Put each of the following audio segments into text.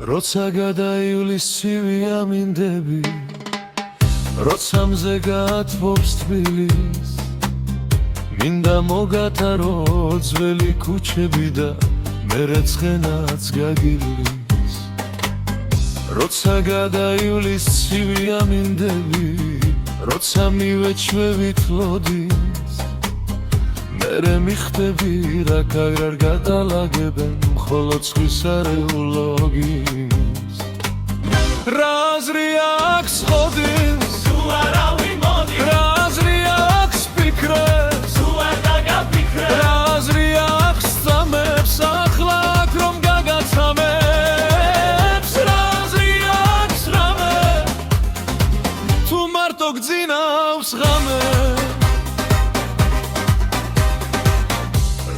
როცა გადაივლის ცივი ამინდები, როცა მზე გაათბობს თბილის, მინდა მოგათარო ძველი ქუჩები და მერე ცხენაც გაგივლის. როცა გადაივლის ცივი ამინდები, როცა მივეჩვევით ლოდის, მერე მიხდები რა კაგრარ გადალაგებენ მხოლოდ სხვის არეულოგის. რა აზრი აქვს ხოდის, თუ არავინ მოდის, რა აზრი აქვს ფიქრებს, თუ არ დაგაფიქრე, რა აზრი აქვს წამებს ახლა აქ რომ გაგაცამებს, რა აზრი აქვს რამე, თუ მარტო გძინავს ღამე.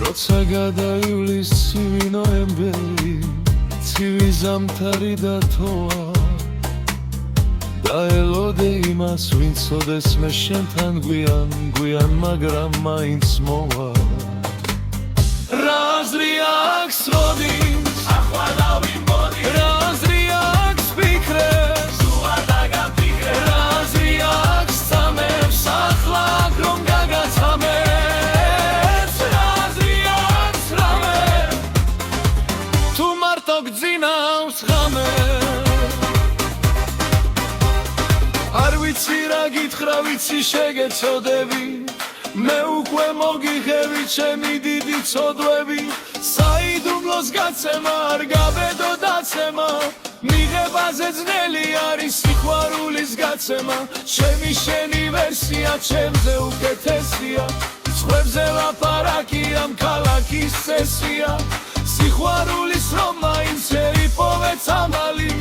როცა გადაივლის ცივი ნოემბერი, ცივი ზამთარი და თოა, დაელოდე იმას ვინც ოდეს მე შენთან გვიან მაგრამ მაინც მოვა. რა აზრი აქვს როდის, ახლა რავინ მოდის, რა აზრი აქვს ფიქრებს, თუ არ დაგაფიქრე, რა აზრი აქვს წამებს ახლა აქ რომ გაგაცამებს, რა აზრი აქვს რამე, თუ მარტო გძინავს ღამე. არ ვიცი რა გითხრა, ვიცი შეგეცოდები, მე უკვე მოგიღები ჩემი დიდი ცოდვები. საიდუმლოს გაცემა არ გაბედო დაცემა, მიღებაზე ძნელი არის სიყვარულის გაცემა. ჩემი შენი ვერსია ჩემზე უკეთესია, სხვებზე ლაპარაკი ამ ქალაქის წესია. სიყვარულის რომ მაინც ერიპოვე წამალი,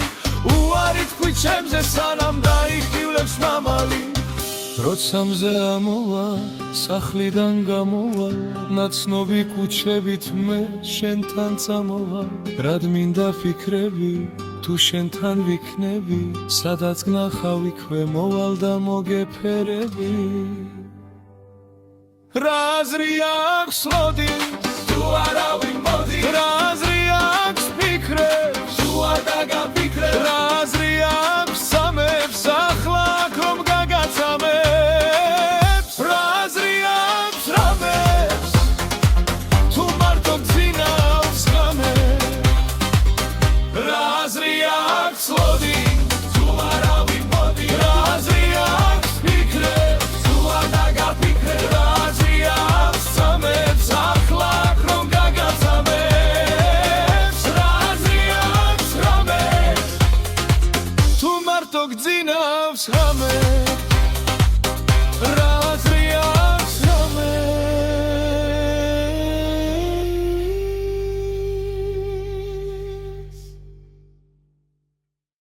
უარი თქვი ჩემზე სანამ დაიხივლებს მამალი. როცა მზე ამოვა, სახლიდან გამოვა, ნაცნობი ქუჩებით მე შენთან წამოვა. რად მინდა ფიქრები, თუ შენთან ვიქნები, სადაც გნახავ იქვე მოვალ და მოგეფერები. რა აზრი აქვს ლოდის, თუ არავინ მოდის, რა აზრი აქვს ფიქრებს, თუ არ დაგაფიქრე, რა აზრი აქვს წამებს ახლა აქ რომ გაგაცამებს, რა აზრი აქვს რამებს, თუ მარტო გძინავს ღამე. რა აზრი აქვს ლოდის, თუ არავინ მოდის, რა აზრი აქვს ფიქრებს, თუ არ დაგაფიქრე, რა აზრი აქვს წამებს ახლა აქ რომ გაგაცამებს, რა აზრი აქვს რამე, თუ მარტო გძინავს ღამე.